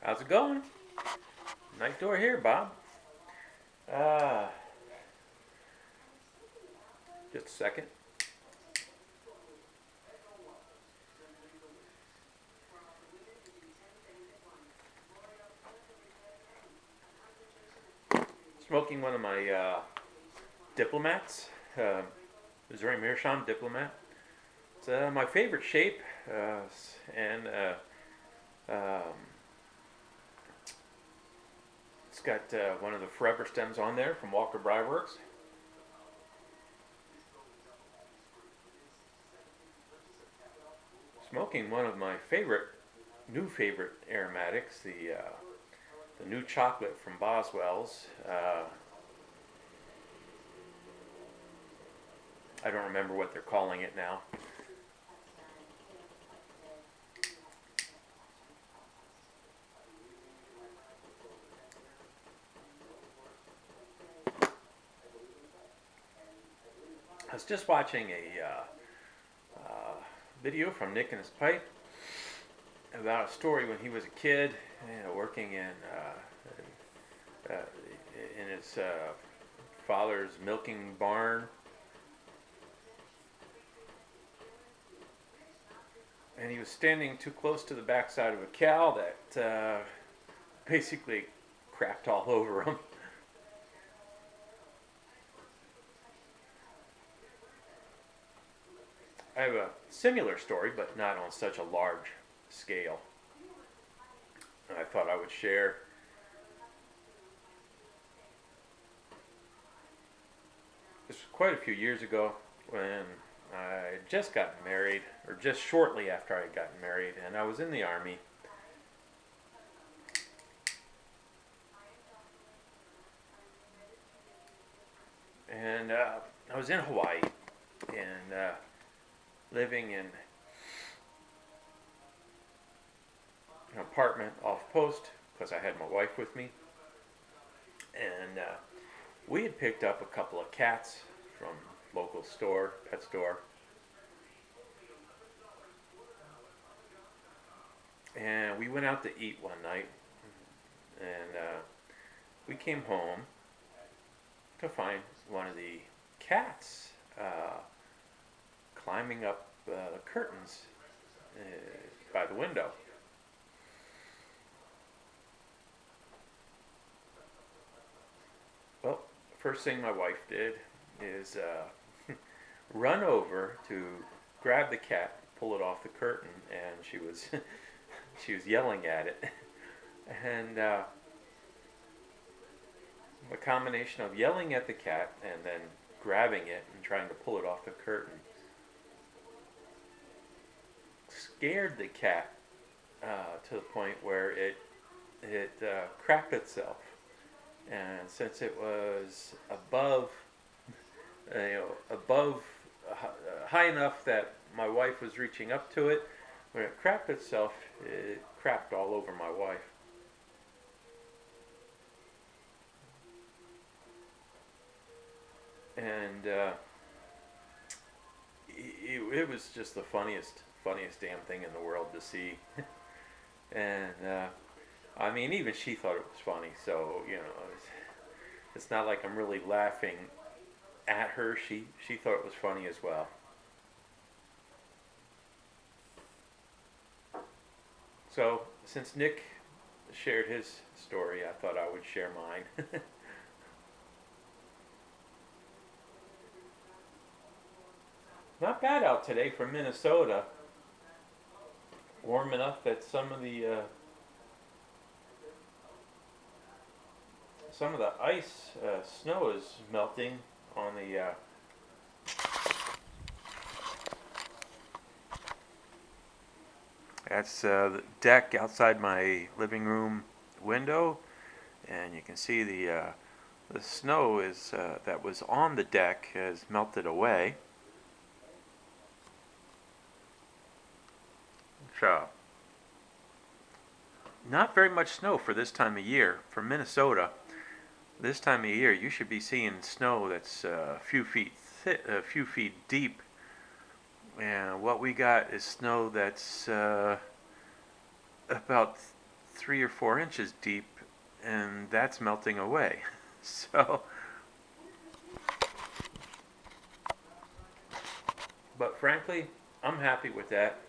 How's it going? Night door here, Bob. Uh, just a second. Smoking one of my diplomats, uh, Missouri Meerschaum diplomat. It's my favorite shape, and um, it's got one of the forever stems on there from Walker Bryworks. Smoking one of my new favorite aromatics, the new chocolate from Boswell's. I don't remember what they're calling it now. I was just watching a video from Nickandhis about a story when he was a kid, working uh, in his father's milking barn, and he was standing too close to the backside of a cow that basically crapped all over him. I have a similar story, but not on such a large scale. And I thought I would share. This was quite a few years ago when I had just gotten married, or just shortly after I had gotten married, and I was in the Army. And I was in Hawaii and living in an apartment off post because I had my wife with me. And we had picked up a couple of cats from local store, pet store. And we went out to eat one night, and we came home to find one of the cats climbing up the curtains uh, by the window. Well, first thing my wife did is run over to grab the cat, pull it off the curtain, and she was she was yelling at it, and a combination of yelling at the cat and then grabbing it and trying to pull it off the curtain scared the cat to the point where it crapped itself. And since it was above high enough that my wife was reaching up to it, when it crapped itself, it crapped all over my wife. And it was just the funniest damn thing in the world to see. And I mean, even she thought it was funny. So it's not like I'm really laughing at her. She thought it was funny as well. So since Nick shared his story, I thought I would share mine. Not bad out today for Minnesota. Warm enough that some of the ice snow is melting on the that's the deck outside my living room window, and you can see the snow is that was on the deck has melted away. So, not very much snow for this time of year for Minnesota. This time of year, you should be seeing snow that's a few feet deep. And what we got is snow that's about 3 or 4 inches deep, and that's melting away. So, but frankly, I'm happy with that.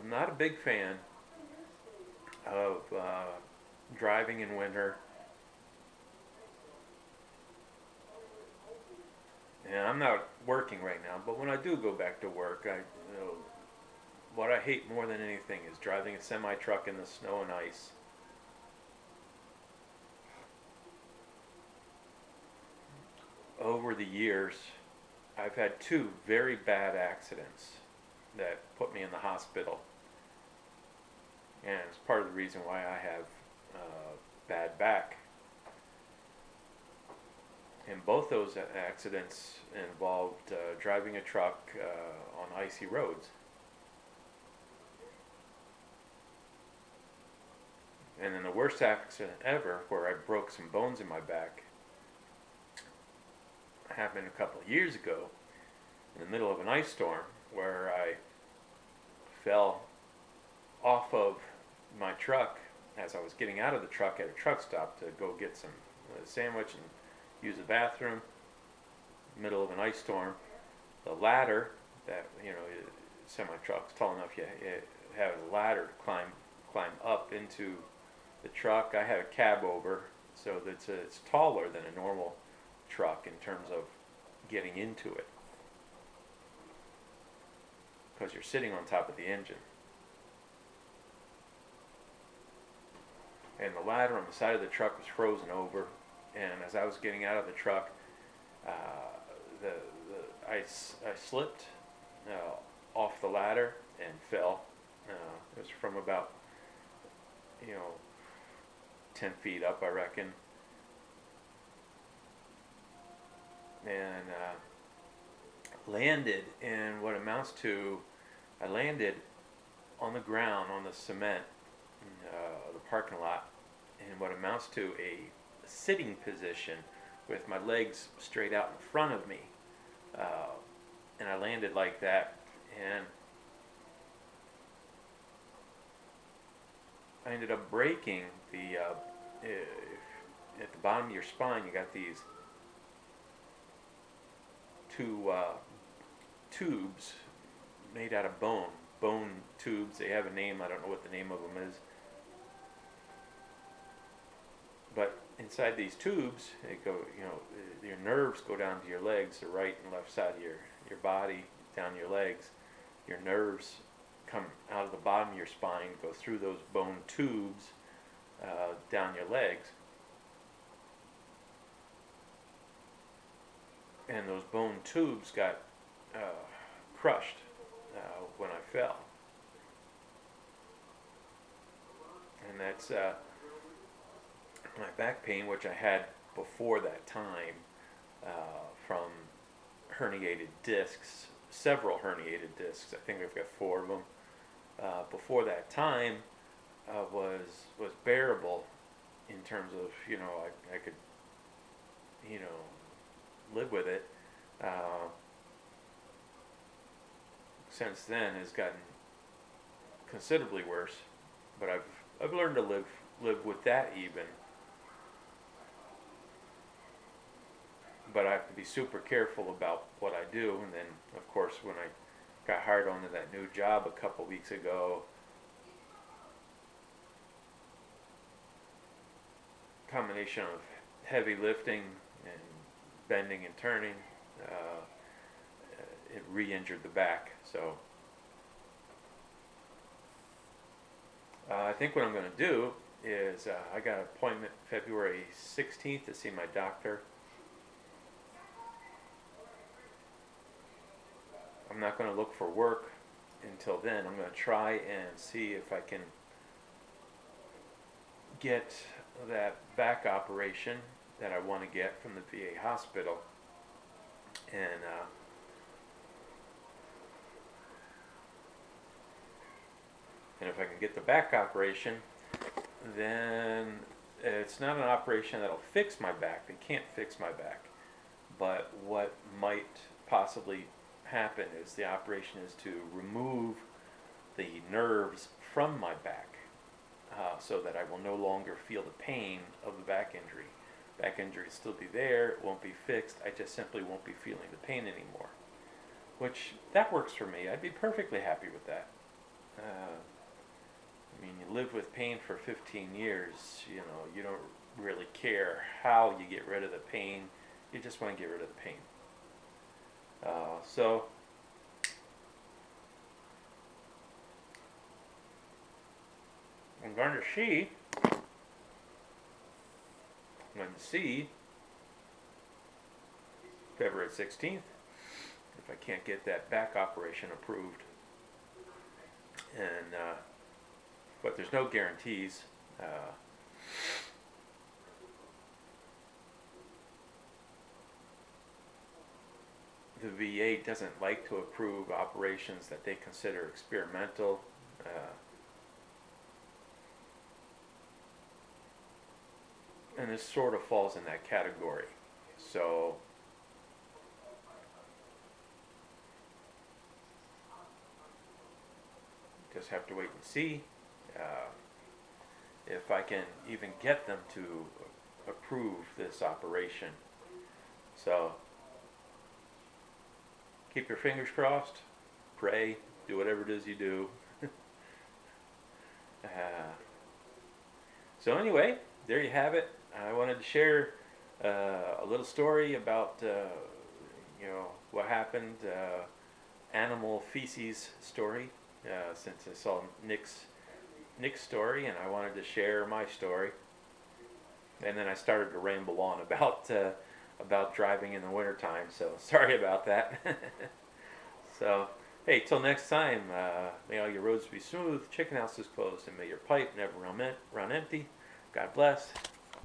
I'm not a big fan of driving in winter, and I'm not working right now. But when I do go back to work, what I hate more than anything is driving a semi truck in the snow and ice. Over the years, I've had two very bad accidents that put me in the hospital, and it's part of the reason why I have bad back. And both those accidents involved driving a truck on icy roads. And then the worst accident ever, where I broke some bones in my back, happened a couple of years ago in the middle of an ice storm, where I fell off of my truck as I was getting out of the truck at a truck stop to go get some sandwich and use the bathroom. Middle of an ice storm, the ladder that semi truck's tall enough, you have a ladder to climb up into the truck. I had a cab over, so that it's taller than a normal truck in terms of getting into it, because you're sitting on top of the engine. And the ladder on the side of the truck was frozen over, and as I was getting out of the truck, uh, I slipped off the ladder and fell. It was from about 10 feet up, I reckon, and landed in what amounts to, I landed on the ground on the cement in the parking lot in what amounts to a sitting position with my legs straight out in front of me, and I landed like that, and I ended up breaking the at the bottom of your spine. You got these two tubes made out of bone tubes. They have a name. I don't know what the name of them is, but inside these tubes, they go, your nerves go down to your legs, the right and left side of your body, down your legs. Your nerves come out of the bottom of your spine, go through those bone tubes down your legs, and those bone tubes got crushed when I fell, and that's my back pain, which I had before that time from herniated discs, several herniated discs. I think I've got 4 of them. Before that time was bearable in terms of I could live with it. Since then has gotten considerably worse, but I've learned to live with that even. But I have to be super careful about what I do. And then, of course, when I got hired onto that new job a couple weeks ago, combination of heavy lifting and bending and turning, it re-injured the back. So I think what I'm going to do is I got an appointment February 16th to see my doctor. I'm not going to look for work until then. I'm going to try and see if I can get that back operation that I want to get from the VA hospital, and if I can get the back operation, then it's not an operation that'll fix my back. They can't fix my back, but what might possibly happen is the operation is to remove the nerves from my back, so that I will no longer feel the pain of the back injury. Back injury will still be there, it won't be fixed, I just simply won't be feeling the pain anymore. Which, that works for me. I'd be perfectly happy with that. I mean, you live with pain for 15 years, you know, you don't really care how you get rid of the pain, you just want to get rid of the pain. So, I'm going to see February 16th if I can't get that back operation approved. And but there's no guarantees. The VA doesn't like to approve operations that they consider experimental. And this sort of falls in that category. So just have to wait and see if I can even get them to approve this operation. So keep your fingers crossed, pray, do whatever it is you do. So anyway, there you have it. I wanted to share a little story about what happened, animal feces story, since I saw Nick's story, and I wanted to share my story. And then I started to ramble on about driving in the wintertime, so sorry about that. So, hey, till next time, may all your roads be smooth, chicken house is closed, and may your pipe never run empty. God bless.